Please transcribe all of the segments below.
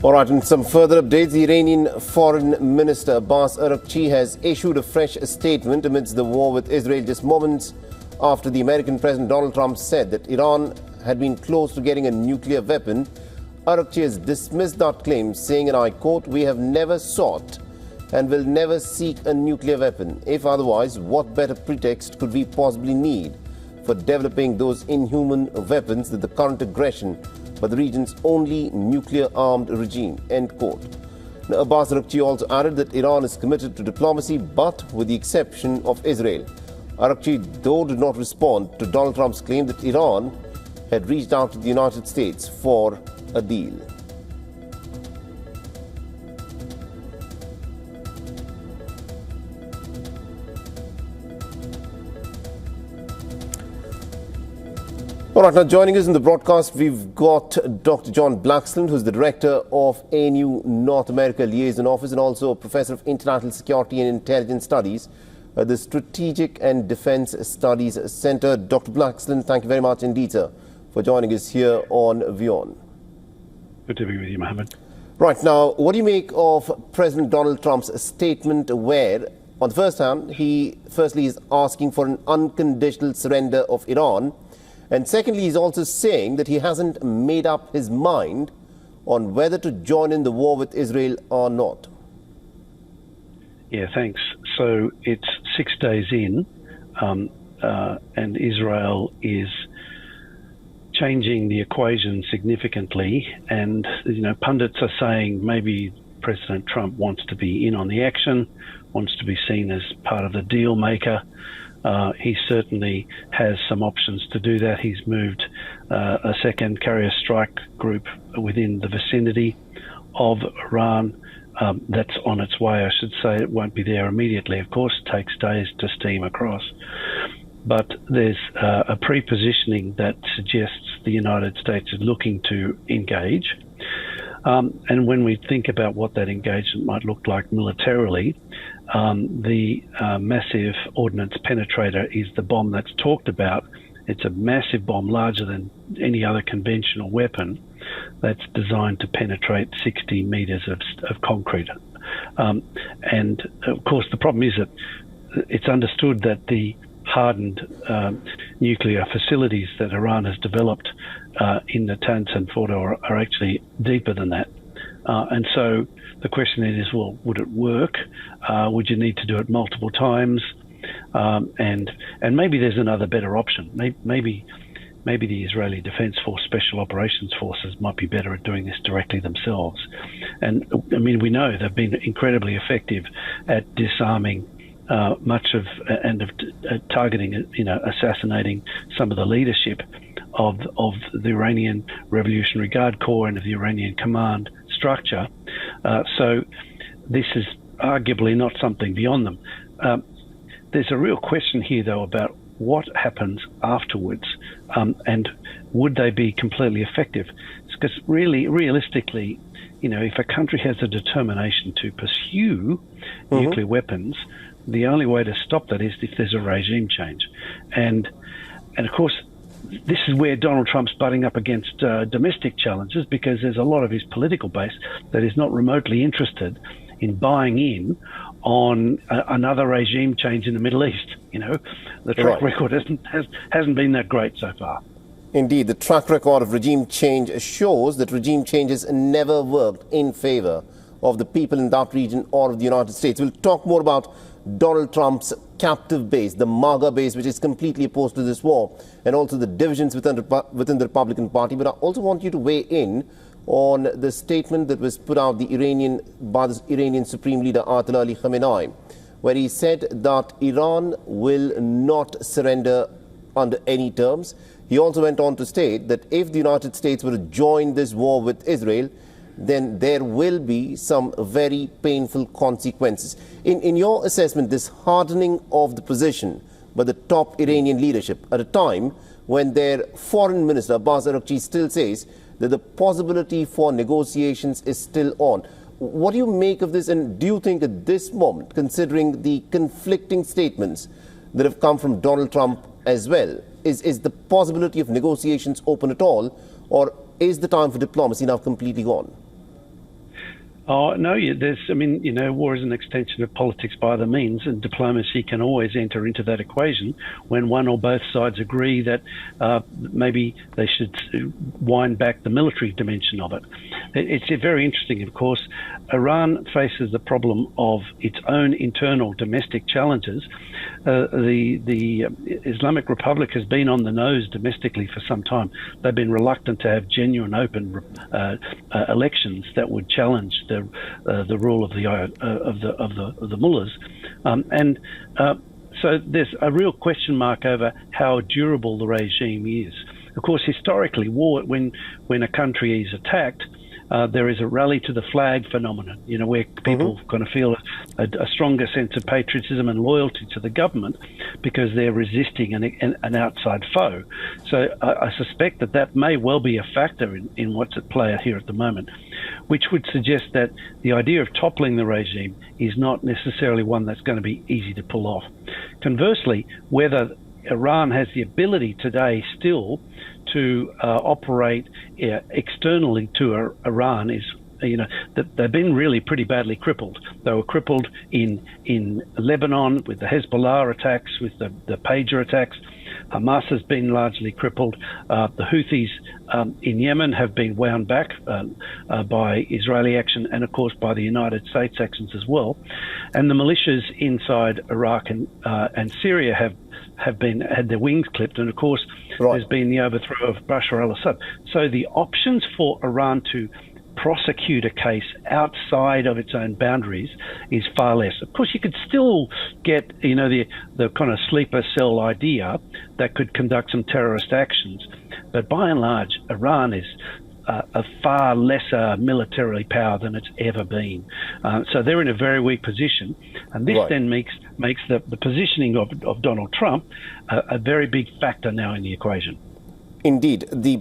All right, and some further updates. The Iranian Foreign Minister Araghchi has issued a fresh statement amidst the war with Israel just moments after the American President Donald Trump said that Iran had been close to getting a nuclear weapon. Araghchi has dismissed that claim, saying, and I quote, "We have never sought and will never seek a nuclear weapon. If otherwise, what better pretext could we possibly need for developing those inhuman weapons that the current aggression by the region's only nuclear-armed regime," end quote. Now, Araghchi also added that Iran is committed to diplomacy, but with the exception of Israel. Araghchi, though, did not respond to Donald Trump's claim that Iran had reached out to the United States for a deal. All right, now joining us in the broadcast, we've got Dr. John Blaxland, who's the Director of ANU North America Liaison Office and also a Professor of International Security and Intelligence Studies at the Strategic and Defense Studies Center. Dr. Blaxland, thank you very much indeed, sir, for joining us here on WION. Good to be with you, Mohammed. Right, now, what do you make of President Donald Trump's statement where, on the first hand, he firstly is asking for an unconditional surrender of Iran, and secondly, he's also saying that he hasn't made up his mind on whether to join in the war with Israel or not? Yeah, thanks. So it's 6 days in, and Israel is changing the equation significantly. And, pundits are saying maybe President Trump wants to be in on the action, wants to be seen as part of the deal maker. He certainly has some options to do that. He's moved a second carrier strike group within the vicinity of Iran. That's on its way, I should say. It won't be there immediately, of course. It takes days to steam across. But there's a pre-positioning that suggests the United States is looking to engage. And when we think about what that engagement might look like militarily, the massive ordnance penetrator is the bomb that's talked about. It's a massive bomb, larger than any other conventional weapon, that's designed to penetrate 60 meters of concrete. And of course, the problem is that it's understood that the hardened nuclear facilities that Iran has developed in Natanz and Fordo are actually deeper than that. And so the question then is, well, would it work? Would you need to do it multiple times? And maybe there's another better option. Maybe the Israeli Defense Force Special Operations Forces might be better at doing this directly themselves. And I mean, we know they've been incredibly effective at disarming much of targeting, assassinating some of the leadership of the Iranian Revolutionary Guard Corps and of the Iranian command structure. So this is arguably not something beyond them. There's a real question here, though, about what happens afterwards, and would they be completely effective? Because realistically, if a country has a determination to pursue nuclear weapons, the only way to stop that is if there's a regime change. And of course, this is where Donald Trump's butting up against domestic challenges, because there's a lot of his political base that is not remotely interested in buying in on another regime change in the Middle East. The track record hasn't been that great so far. Indeed, the track record of regime change shows that regime changes never worked in favor of the people in that region or of the United States. We'll talk more about Donald Trump's captive base, the MAGA base, which is completely opposed to this war, and also the divisions within the Republican Party. But I also want you to weigh in on the statement that was put out by the Iranian Supreme Leader Ayatollah Ali Khamenei, where he said that Iran will not surrender under any terms. He also went on to state that if the United States were to join this war with Israel, then there will be some very painful consequences. In your assessment, this hardening of the position by the top Iranian leadership at a time when their foreign minister, Araghchi, still says that the possibility for negotiations is still on. What do you make of this, and do you think at this moment, considering the conflicting statements that have come from Donald Trump as well, is the possibility of negotiations open at all, or is the time for diplomacy now completely gone? Oh, no, war is an extension of politics by other means, and diplomacy can always enter into that equation when one or both sides agree that maybe they should wind back the military dimension of it. It's very interesting, of course. Iran faces the problem of its own internal domestic challenges. The Islamic Republic has been on the nose domestically for some time. They've been reluctant to have genuine, open elections that would challenge the rule of the mullahs, so there's a real question mark over how durable the regime is. Of course, historically, when a country is attacked, there is a rally to the flag phenomenon, where people kind of feel a stronger sense of patriotism and loyalty to the government because they're resisting an outside foe. So I suspect that may well be a factor in what's at play here at the moment, which would suggest that the idea of toppling the regime is not necessarily one that's going to be easy to pull off. Conversely, whether Iran has the ability today still to operate externally to Iran is, that they've been really pretty badly crippled. They were crippled in Lebanon with the Hezbollah attacks, with the pager attacks. Hamas has been largely crippled. The Houthis in Yemen have been wound back by Israeli action and, of course, by the United States actions as well. And the militias inside Iraq and Syria have had their wings clipped, and of course there's been the overthrow of Bashar al-Assad. So the options for Iran to prosecute a case outside of its own boundaries is far less. Of course, you could still get the kind of sleeper cell idea that could conduct some terrorist actions, but by and large, Iran is a far lesser militarily power than it's ever been. So they're in a very weak position, and this then makes the positioning of Donald Trump a very big factor now in the equation. Indeed, the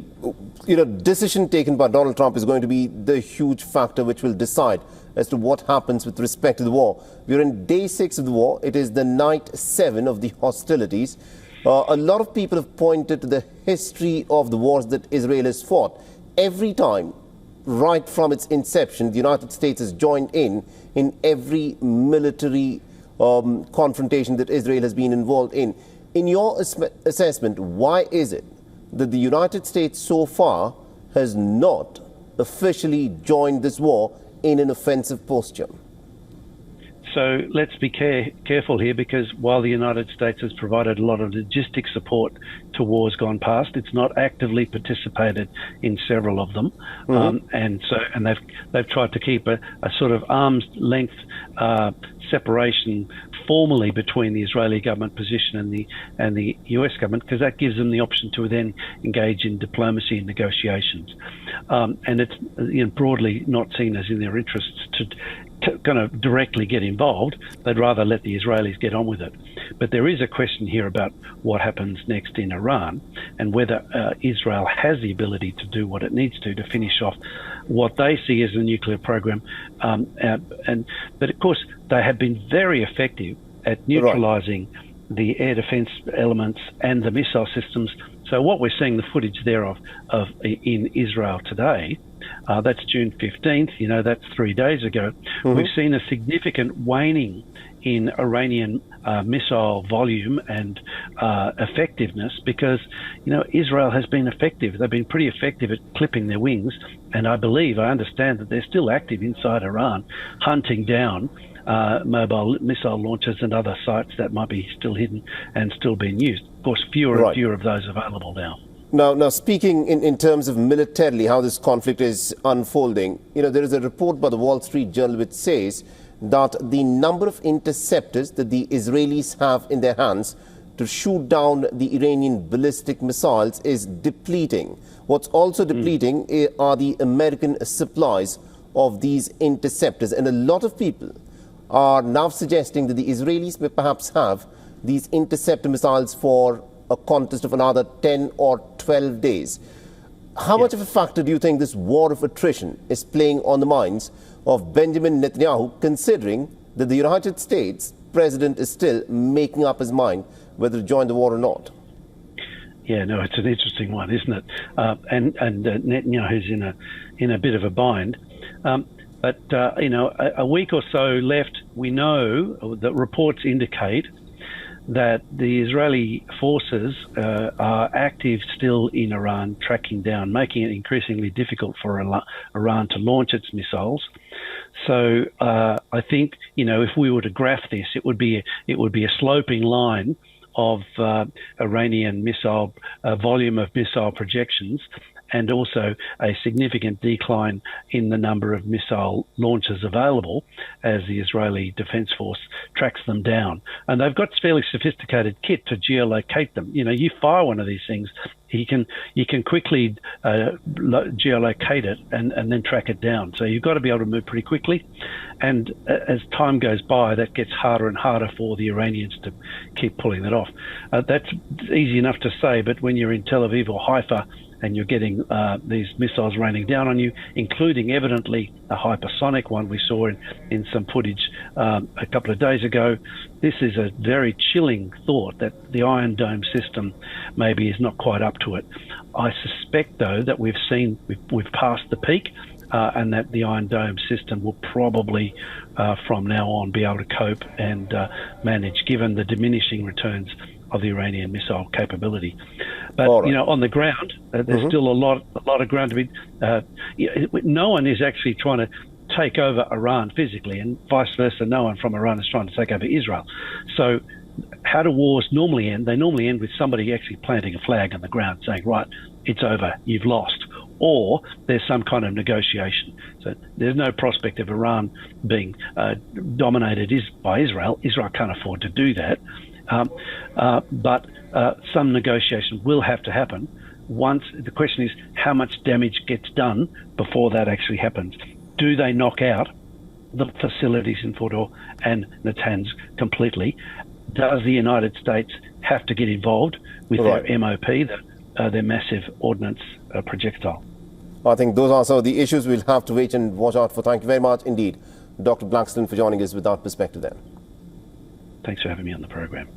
decision taken by Donald Trump is going to be the huge factor which will decide as to what happens with respect to the war. We're in day 6 of the war. It is the night 7 of the hostilities. A lot of people have pointed to the history of the wars that Israel has fought. Every time, right from its inception, the United States has joined in every military confrontation that Israel has been involved in. In your assessment, why is it that the United States so far has not officially joined this war in an offensive posture? So let's be careful here, because while the United States has provided a lot of logistic support to wars gone past, it's not actively participated in several of them, and they've tried to keep a sort of arm's length separation formally between the Israeli government position and the US government, because that gives them the option to then engage in diplomacy and negotiations, and it's broadly not seen as in their interests to kind of directly get involved. They'd rather let the Israelis get on with it. But there is a question here about what happens next in Iran, and whether Israel has the ability to do what it needs to finish off what they see as a nuclear program. But of course, they have been very effective at neutralizing the air defense elements and the missile systems. So what we're seeing the footage there of in Israel today, that's June 15th, that's 3 days ago. We've seen a significant waning in Iranian missile volume and effectiveness, because, Israel has been effective. They've been pretty effective at clipping their wings. And I understand that they're still active inside Iran, hunting down mobile missile launchers and other sites that might be still hidden and still being used. Of course, fewer and fewer of those available now. Now speaking in terms of militarily, how this conflict is unfolding, there is a report by the Wall Street Journal which says that the number of interceptors that the Israelis have in their hands to shoot down the Iranian ballistic missiles is depleting. What's also depleting are the American supplies of these interceptors. And a lot of people are now suggesting that the Israelis may perhaps have these interceptor missiles for a contest of another 10 or 12 days. How much of a factor do you think this war of attrition is playing on the minds of Benjamin Netanyahu, considering that the United States president is still making up his mind whether to join the war or not? Yeah, no, it's an interesting one, isn't it? And Netanyahu's in a bit of a bind. But, a week or so left, we know that reports indicate that the Israeli forces are active still in Iran, tracking down, making it increasingly difficult for Iran to launch its missiles. So I think, if we were to graph this, it would be a sloping line of Iranian missile volume of missile projections, and also a significant decline in the number of missile launches available as the Israeli Defense Force tracks them down. And they've got fairly sophisticated kit to geolocate them. You fire one of these things, you can quickly geolocate it and then track it down. So you've got to be able to move pretty quickly. And as time goes by, that gets harder and harder for the Iranians to keep pulling that off. That's easy enough to say, but when you're in Tel Aviv or Haifa, and you're getting these missiles raining down on you, including evidently a hypersonic one we saw in some footage a couple of days ago. This is a very chilling thought that the Iron Dome system maybe is not quite up to it. I suspect, though, that we've passed the peak, and that the Iron Dome system will probably, from now on, be able to cope and manage, given the diminishing returns of the Iranian missile capability. But on the ground, there's still a lot of ground to be. No one is actually trying to take over Iran physically, and vice versa. No one from Iran is trying to take over Israel. So, how do wars normally end? They normally end with somebody actually planting a flag on the ground, saying, "Right, it's over. You've lost." Or there's some kind of negotiation. So there's no prospect of Iran being dominated by Israel. Israel can't afford to do that. But some negotiation will have to happen. Once the question is how much damage gets done before that actually happens. Do they knock out the facilities in Fordow and Natanz completely? Does the United States have to get involved with their MOP, their massive ordnance projectile? I think those are some of the issues we'll have to wait and watch out for. Thank you very much indeed, Dr. Blackstone, for joining us with that perspective then. Thanks for having me on the program.